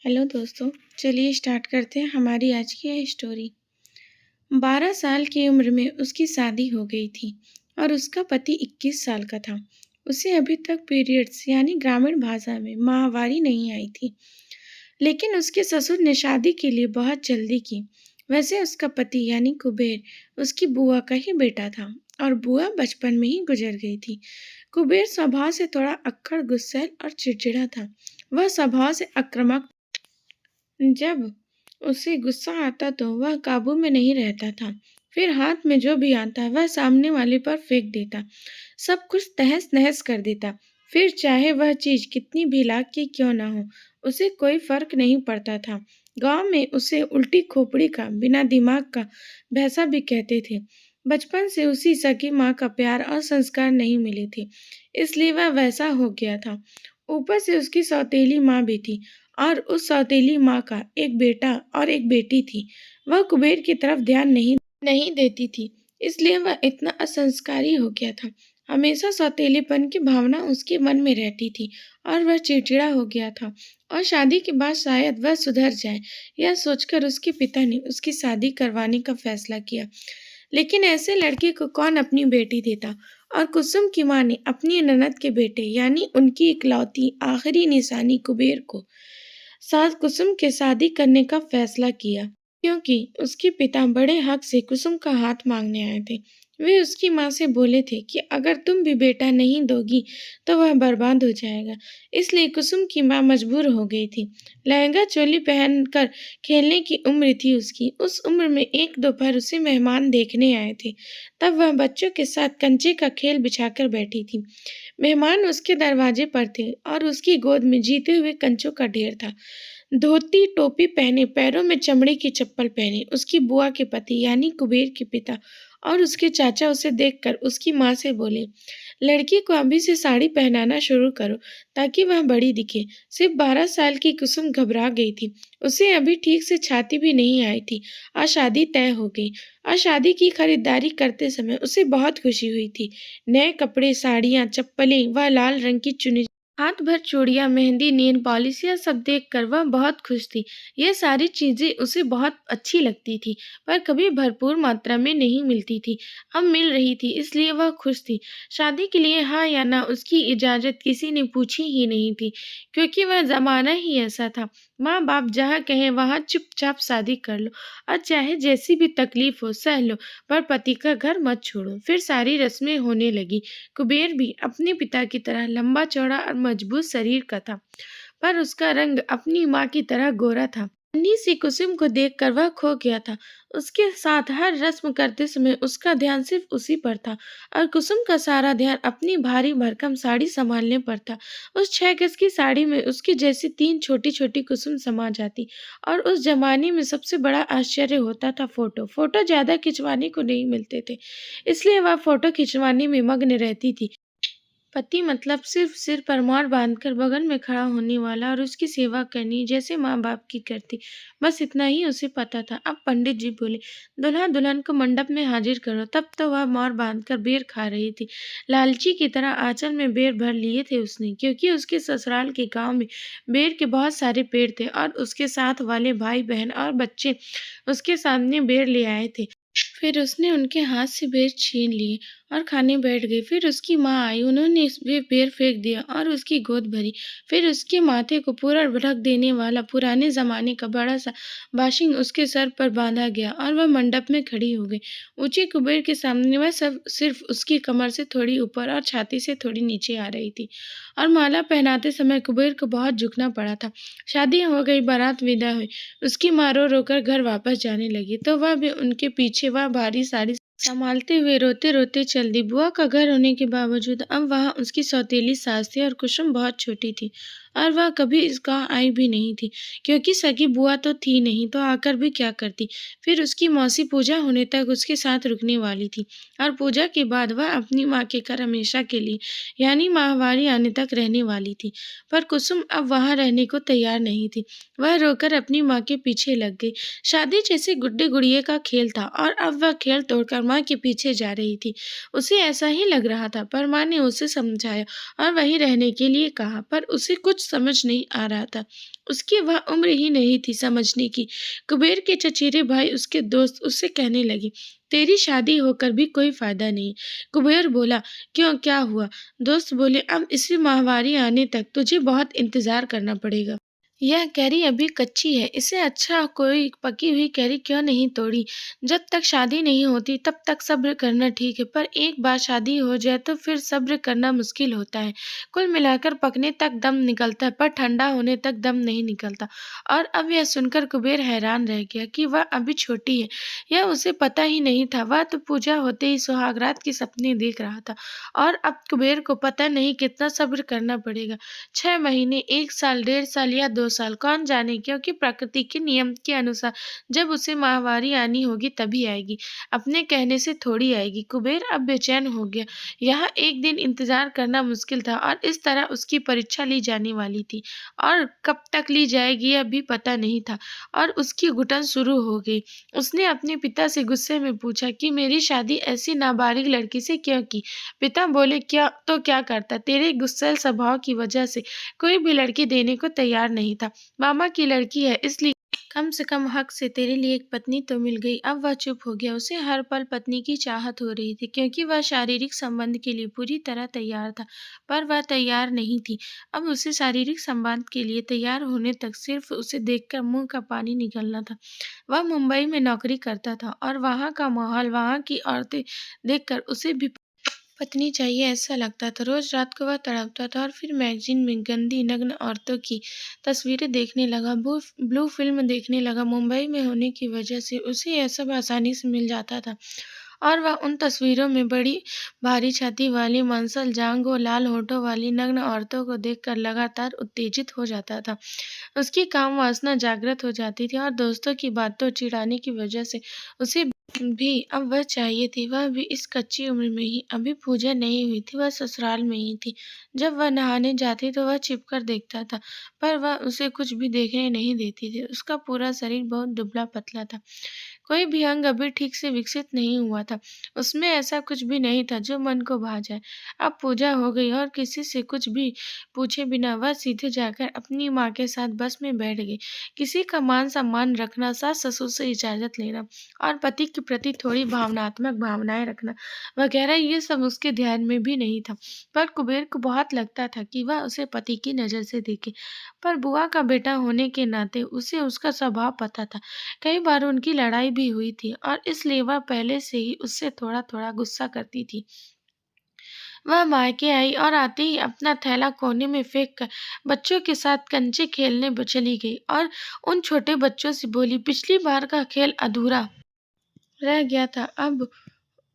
Hello दोस्तों, चलिए start करते हैं हमारी आज की यह स्टोरी। 12 साल की उम्र में उसकी शादी हो गई थी और उसका पति 21 साल का था। उसे अभी तक पीरियड्स यानी ग्रामीण भाषा में माहवारी नहीं आई थी, लेकिन उसके ससुर ने शादी के लिए बहुत जल्दी की। वैसे उसका पति यानी कुबेर उसकी बुआ का ही बेटा था और बुआ बचपन में ही गुजर गई थी। कुबेर स्वभाव से थोड़ा अक्खड़, गुस्सैल और चिड़चिड़ा था। वह स्वभाव से आक्रामक। जब उसे गुस्सा आता तो वह काबू में नहीं रहता था। फिर हाथ में जो भी आता वह सामने वाले पर फेंक देता, सब कुछ तहस नहस कर देता। फिर चाहे वह चीज कितनी भी लाख की क्यों ना हो, उसे कोई फर्क नहीं पड़ता था। गांव में उसे उल्टी खोपड़ी का, बिना दिमाग का भैंसा भी कहते थे। बचपन से उसी सगी माँ का प्यार और संस्कार नहीं मिले थे, इसलिए वह वैसा हो गया था। ऊपर से उसकी सौतेली माँ भी थी और उस सौतेली माँ का एक बेटा और एक बेटी थी। वह कुबेर की तरफ ध्यान नहीं देती थी, इसलिए वह इतना असंस्कारी हो गया था। हमेशा सौतेलीपन की भावना उसके मन में रहती थी और वह चिड़चिड़ा हो गया था। और शादी के बाद शायद वह सुधर जाए, यह सोचकर उसके पिता ने उसकी शादी करवाने का फैसला किया। लेकिन ऐसे लड़के को कौन अपनी बेटी देता, और कुसुम की माँ ने अपनी ननद के बेटे यानी उनकी इकलौती आखिरी निशानी कुबेर को साथ कुसुम के शादी करने का फैसला किया, क्योंकि उसके पिता बड़े हक से कुसुम का हाथ मांगने आए थे। वे उसकी माँ से बोले थे कि अगर तुम भी बेटा नहीं दोगी तो वह बर्बाद हो जाएगा। इसलिए कुसुम की माँ मजबूर हो गई थी। लहंगा चोली पहनकर खेलने की उम्र थी उसकी। उस उम्र में एक दोपहर उसे मेहमान देखने आए थे। तब वह बच्चों के साथ कंचे का खेल बिछाकर बैठी थी। मेहमान उसके दरवाजे पर थे और उसकी गोद में जीते हुए कंचों का ढेर था। धोती टोपी पहने, पैरों में चमड़े की चप्पल पहने उसकी बुआ के पति यानी कुबेर के पिता और उसके चाचा उसे देखकर उसकी माँ से बोले, लड़की को अभी से साड़ी पहनाना शुरू करो ताकि वह बड़ी दिखे। सिर्फ 12 साल की कुसुम घबरा गई थी। उसे अभी ठीक से छाती भी नहीं आई थी और शादी तय हो गई। और शादी की खरीदारी करते समय उसे बहुत खुशी हुई थी। नए कपड़े, साड़ियाँ, चप्पलें व लाल रंग की चुन्नी, हाथ भर चूड़ियां, मेहंदी, नेल पॉलिश, यह सब देखकर वह बहुत खुश थी। यह सारी चीजें उसे बहुत अच्छी लगती थी, पर कभी भरपूर मात्रा में नहीं मिलती थी। अब मिल रही थी, इसलिए वह खुश थी। शादी के लिए हाँ या ना उसकी इजाजत किसी ने पूछी ही नहीं थी, क्योंकि वह जमाना ही ऐसा था। माँ बाप जहाँ कहे वहाँ चुपचाप शादी कर लो और चाहे जैसी भी तकलीफ हो सह लो, पर पति का घर मत छोड़ो। फिर सारी रस्में होने लगी। कुबेर भी अपने पिता की तरह लंबा चौड़ा और मजबूत शरीर का था, पर उसका रंग अपनी माँ की तरह गोरा था। नन्ही सी कुसुम को देखकर वह खो गया था। उसके साथ हर रस्म करते समय उसका ध्यान सिर्फ उसी पर था और कुसुम का सारा ध्यान अपनी भारी भरकम साड़ी संभालने पर था। उस 6 गज की साड़ी में उसकी जैसी 3 छोटी छोटी कुसुम समा जाती। और उस जमाने में सबसे बड़ा आश्चर्य होता था फोटो। फोटो ज्यादा खिंचवाने को नहीं मिलते थे, इसलिए वह फोटो खिंचवाने में मग्न रहती थी। पति मतलब सिर्फ सिर पर मोर बांधकर बगल में खड़ा होने वाला और उसकी सेवा करनी, जैसे माँ बाप की करती। बस इतना ही उसे पता था। अब पंडित जी बोले, दुल्हा दुल्हन को मंडप में हाजिर करो। तब तो वह मोर बांधकर बेर खा रही थी। लालची की तरह आंचल में बेर भर लिए थे उसने, क्योंकि उसके ससुराल के गांव में बेर के बहुत सारे पेड़ थे और उसके साथ वाले भाई बहन और बच्चे उसके सामने बेर ले आए थे। फिर उसने उनके हाथ से बेर छीन लिए और खाने बैठ गई। फिर उसकी माँ आई, उन्होंने वे बेर फेंक दिया और उसकी गोद भरी। फिर उसके माथे को पूरा ढक देने वाला पुराने जमाने का बड़ा सा बाशिंग उसके सर पर बांधा गया और वह मंडप में खड़ी हो गई। ऊंचे कुबेर के सामने वह सब सिर्फ उसकी कमर से थोड़ी ऊपर और छाती से थोड़ी नीचे आ रही थी। और माला पहनाते समय कुबेर को बहुत झुकना पड़ा था। शादी हो गई, बारात विदा हुई। उसकी माँ रो रोकर घर वापस जाने लगी तो वह भी उनके पीछे, वह भारी साड़ी संभालते हुए रोते रोते चल दी। बुआ का घर होने के बावजूद अब वहाँ उसकी सौतेली सास थी और कुसुम बहुत छोटी थी और वह कभी इस गाँव आई भी नहीं थी, क्योंकि सगी बुआ तो थी नहीं, तो आकर भी क्या करती। फिर उसकी मौसी पूजा होने तक उसके साथ रुकने वाली थी और पूजा के बाद वह अपनी माँ के घर हमेशा के लिए यानी माहवारी आने तक रहने वाली थी। पर कुसुम अब वहाँ रहने को तैयार नहीं थी। वह रोकर अपनी माँ के पीछे लग गई। शादी जैसे गुड्डे गुड़िये का खेल था और अब वह खेल तोड़कर माँ के पीछे जा रही थी। उसे ऐसा ही लग रहा था, पर माँ ने उसे समझाया और वहीं रहने के लिए कहा, पर उसे कुछ कुछ समझ नहीं आ रहा था। उसकी वह उम्र ही नहीं थी समझने की। कुबेर के चचेरे भाई उसके दोस्त उससे कहने लगे, तेरी शादी होकर भी कोई फायदा नहीं। कुबेर बोला, क्यों, क्या हुआ? दोस्त बोले, अब इसी माहवारी आने तक तुझे बहुत इंतजार करना पड़ेगा। यह कैरी अभी कच्ची है, इससे अच्छा कोई पकी हुई कैरी क्यों नहीं तोड़ी? जब तक शादी नहीं होती तब तक सब्र करना ठीक है, पर एक बार शादी हो जाए तो फिर सब्र करना मुश्किल होता है। कुल मिलाकर पकने तक दम निकलता है, पर ठंडा होने तक दम नहीं निकलता। और अब यह सुनकर कुबेर हैरान रह गया कि वह अभी छोटी है। यह उसे पता ही नहीं था। वह तो पूजा होते ही सुहागरात के सपने देख रहा था, और अब कुबेर को पता नहीं कितना सब्र करना पड़ेगा। 6 महीने, 1 साल, 1.5 साल या 2 साल, कौन जाने, क्योंकि प्रकृति के नियम के अनुसार जब उसे माहवारी आनी होगी तभी आएगी, अपने कहने से थोड़ी आएगी। कुबेर अब बेचैन हो गया। यहाँ एक दिन इंतजार करना मुश्किल था, और इस तरह उसकी परीक्षा ली जाने वाली थी, और कब तक ली जाएगी यह भी पता नहीं था, और उसकी घुटन शुरू हो गई। उसने अपने पिता से गुस्से में पूछा कि मेरी शादी ऐसी नाबालिग लड़की से क्यों की? पिता बोले, क्या तो क्या करता, तेरे गुस्सैल स्वभाव की वजह से कोई भी लड़की देने को तैयार नहीं था। मामा की लड़की है, इसलिए कम से कम हक से तेरे लिए एक पत्नी तो मिल गई। अब वह चुप हो गया। उसे हर पल पत्नी की चाहत हो रही थी, क्योंकि वह शारीरिक संबंध के लिए पूरी तरह तैयार था, पर वह तैयार नहीं थी। अब उसे शारीरिक संबंध के लिए तैयार होने तक सिर्फ उसे देखकर मुंह का पानी निकलना था। वह मुंबई में नौकरी करता था, और वहाँ का माहौल, वहाँ की औरतें देखकर उसे भी पत्नी चाहिए ऐसा लगता था। रोज रात को वह तड़पता था, और फिर मैगजीन में गंदी नग्न औरतों की तस्वीरें देखने लगा, ब्लू फिल्म देखने लगा। मुंबई में होने की वजह से उसे यह सब आसानी से मिल जाता था, और वह उन तस्वीरों में बड़ी भारी छाती वाली, मांसल जांघों, लाल होठों वाली नग्न औरतों को देखकर लगातार उत्तेजित हो जाता था। उसकी काम वासना जागृत हो जाती थी, और दोस्तों की बातों चिढ़ाने की वजह से उसे भी अब वह चाहिए थी। वह भी इस कच्ची उम्र में ही, अभी पूजा नहीं हुई थी, वह ससुराल में ही थी। जब वह नहाने जाती तो वह छिपकर देखता था, पर वह उसे कुछ भी देखने नहीं देती थी। उसका पूरा शरीर बहुत दुबला पतला था, कोई भी अंग अभी ठीक से विकसित नहीं हुआ था। उसमें ऐसा कुछ भी नहीं था जो मन को भा जाए। अब पूजा हो गई, और किसी से कुछ भी पूछे बिना वह सीधे जाकर अपनी माँ के साथ बस में बैठ गई। किसी का मान सम्मान रखना, सास ससुर से इजाजत लेना, और पति के प्रति थोड़ी भावनात्मक भावनाएं रखना वगैरह, ये सब उसके ध्यान में भी नहीं था। पर कुबेर को बहुत लगता था कि वह उसे पति की नज़र से देखे। पर बुआ का बेटा होने के नाते उसे उसका स्वभाव पता था। कई बार उनकी लड़ाई भी हुई थी, और इसलिए वह पहले से ही उससे थोड़ा थोड़ा गुस्सा करती थी। वह मायके आई, और आते ही अपना थैला कोने में फेंक कर बच्चों के साथ कंचे खेलने चली गई, और उन छोटे बच्चों से बोली, पिछली बार का खेल अधूरा रह गया था, अब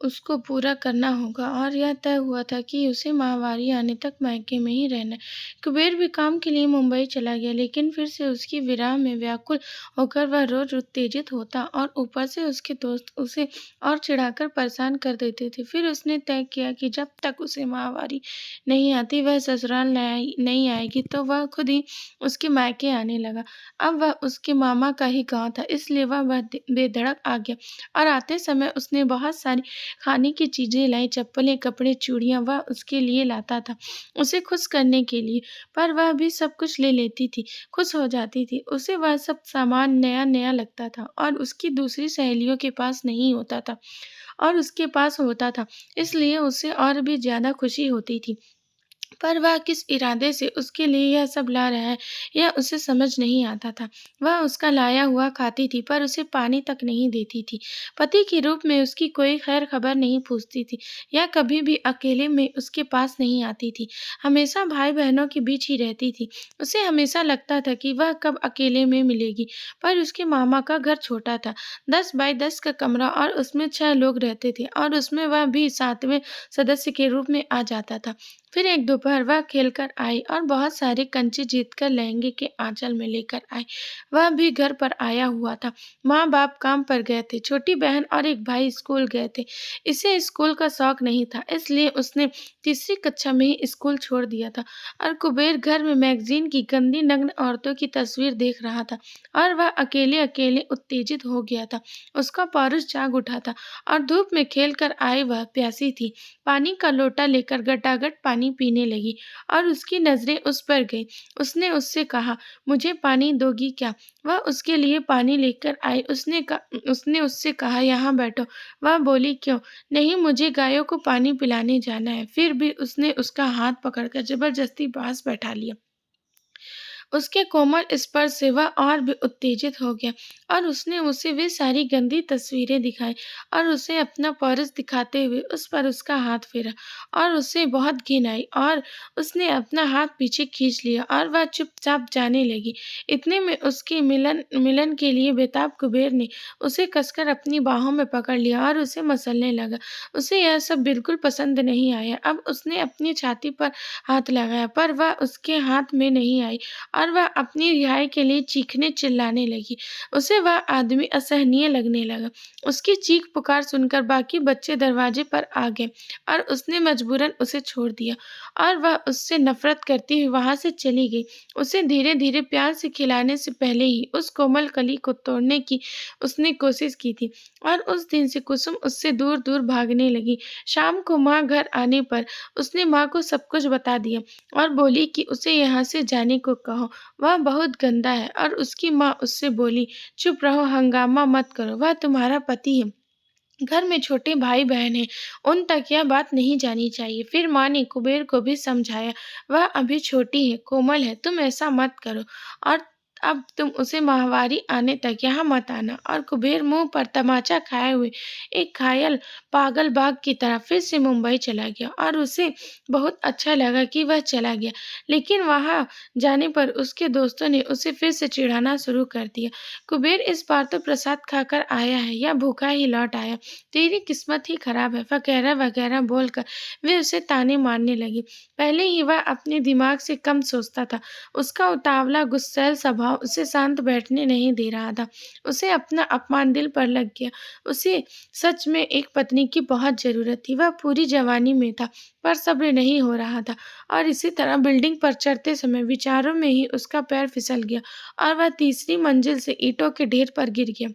उसको पूरा करना होगा। और यह तय हुआ था कि उसे माहवारी आने तक मायके में ही रहना है। कुबेर भी काम के लिए मुंबई चला गया, लेकिन फिर से उसकी विरह में व्याकुल होकर वह रोज उत्तेजित होता, और ऊपर से उसके दोस्त उसे और चिढ़ाकर परेशान कर देते थे। फिर उसने तय किया कि जब तक उसे माहवारी नहीं आती, वह ससुराल नहीं आएगी, तो वह खुद ही उसके मायके आने लगा। अब वह उसके मामा का ही गाँव था, इसलिए वह बेधड़क आ गया, और आते समय उसने बहुत सारी खाने की चीज़ें लाई, चप्पलें, कपड़े, चूड़ियाँ, वह उसके लिए लाता था, उसे खुश करने के लिए। पर वह भी सब कुछ ले लेती थी, खुश हो जाती थी। उसे वह सब सामान नया-नया लगता था, और उसकी दूसरी सहेलियों के पास नहीं होता था, और उसके पास होता था, इसलिए उसे और भी ज़्यादा खुशी होती थी। पर वह किस इरादे से उसके लिए यह सब ला रहा है, यह उसे समझ नहीं आता था। वह उसका लाया हुआ खाती थी, पर उसे पानी तक नहीं देती थी। पति के रूप में उसकी कोई खैर खबर नहीं पूछती थी, या कभी भी अकेले में उसके पास नहीं आती थी। हमेशा भाई-बहनों के बीच ही रहती थी। उसे हमेशा लगता था कि वह कब अकेले में मिलेगी। पर उसके मामा का घर छोटा था, 10 बाई 10 का कमरा, और उसमें 6 लोग रहते थे, और उसमें वह भी 7वें सदस्य के रूप में आ जाता था। फिर एक दोपहर वह खेलकर आई, और बहुत सारे कंचे जीतकर लहंगे के आंचल में लेकर आई। वह भी घर पर आया हुआ था। माँ बाप काम पर गए थे, छोटी बहन और एक भाई स्कूल गए थे। इसे स्कूल का शौक नहीं था, इसलिए उसने तीसरी कक्षा में ही स्कूल छोड़ दिया था, और कुबेर घर में मैगजीन की गंदी नग्न औरतों की तस्वीर देख रहा था, और वह अकेले अकेले उत्तेजित हो गया था। उसका पौरुष जाग उठा था, और धूप में खेल कर आई वह प्यासी थी। पानी का लोटा लेकर गटागट पानी पानी पीने लगी और उसकी नज़रें उस पर गईं। उसने उससे कहा, "मुझे पानी दोगी क्या?" वह उसके लिए पानी लेकर आई। उसने उससे कहा, "यहाँ बैठो।" वह बोली, "क्यों?" "नहीं, मुझे गायों को पानी पिलाने जाना है।" फिर भी उसने उसका हाथ पकड़कर ज़बरदस्ती पास बैठा लिया। उसके कोमल स्पर्श से वह और भी उत्तेजित हो गया और उसने उसे वे सारी गंदी तस्वीरें दिखाई और उसे अपना परस दिखाते हुए उस पर उसका हाथ फेरा और उसे बहुत घिन आई और उसने अपना हाथ पीछे खींच लिया और वह चुपचाप जाने लगी। इतने में उसके मिलन मिलन के लिए बेताब कुबेर ने उसे कसकर अपनी बाहों में पकड़ लिया और उसे मसलने लगा। उसे यह सब बिल्कुल पसंद नहीं आया। अब उसने अपनी छाती पर हाथ लगाया, पर वह उसके हाथ में नहीं आई और वह अपनी रिहाई के लिए चीखने-चिल्लाने लगी। उसे वह आदमी असहनीय लगने लगा। उसकी चीख-पुकार सुनकर बाकी बच्चे दरवाजे पर आ गए और उसने मजबूरन उसे छोड़ दिया और वह उससे नफ़रत करती हुई वहाँ से चली गई। उसे धीरे-धीरे प्यार से खिलाने से पहले ही उस कोमल कली को तोड़ने की उसने कोशिश की थी और उस दिन से कुसुम उससे दूर-दूर भागने लगी। शाम को माँ घर आने पर उसने माँ को सब कुछ बता दिया और बोली कि उसे यहाँ से जाने को कहो, वह बहुत गंदा है और उसकी माँ उससे बोली, "चुप रहो, हंगामा मत करो, वह तुम्हारा पति है। घर में छोटे भाई-बहन हैं, उन तक यह बात नहीं जानी चाहिए।" फिर माँ ने कुबेर को भी समझाया, "वह अभी छोटी है, कोमल है, तुम ऐसा मत करो और अब तुम उसे माहवारी आने तक यहाँ मत आना।" और कुबेर मुँह पर तमाचा खाए हुए एक घायल पागल बाघ की तरह फिर से मुंबई चला गया और उसे बहुत अच्छा लगा कि वह चला गया। लेकिन वहाँ जाने पर उसके दोस्तों ने उसे फिर से चिढ़ाना शुरू कर दिया। कुबेर इस बार तो प्रसाद खाकर आया है या भूखा ही लौट आया, तेरी किस्मत ही खराब है, वगैरह-वगैरह बोलकर वे उसे ताने मारने लगी। पहले ही वह अपने दिमाग से कम सोचता था। उसका उतावला गुस्सैल स्वभाव उसे शांत बैठने नहीं दे रहा था। उसे अपना अपमान दिल पर लग गया। उसे सच में एक पत्नी की बहुत ज़रूरत थी। वह पूरी जवानी में था, पर सब्र नहीं हो रहा था और इसी तरह बिल्डिंग पर चढ़ते समय विचारों में ही उसका पैर फिसल गया और वह तीसरी मंजिल से ईंटों के ढेर पर गिर गया।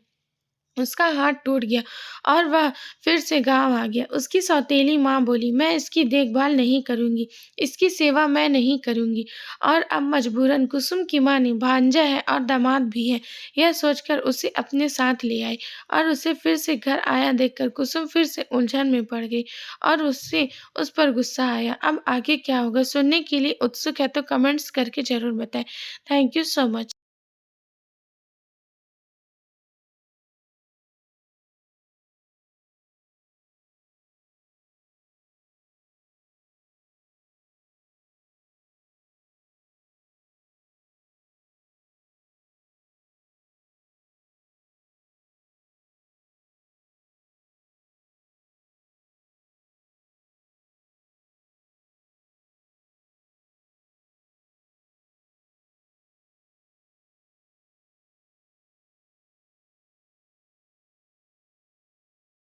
उसका हाथ टूट गया और वह फिर से गाँव आ गया। उसकी सौतेली माँ बोली, "मैं इसकी देखभाल नहीं करूँगी, इसकी सेवा मैं नहीं करूँगी।" और अब मजबूरन कुसुम की माँ ने भांजा है और दामाद भी है, यह सोचकर उसे अपने साथ ले आई और उसे फिर से घर आया देखकर कुसुम फिर से उलझन में पड़ गई और उससे उस पर गुस्सा आया। अब आगे क्या होगा सुनने के लिए उत्सुक है तो कमेंट्स करके ज़रूर बताएँ। Thank you so much.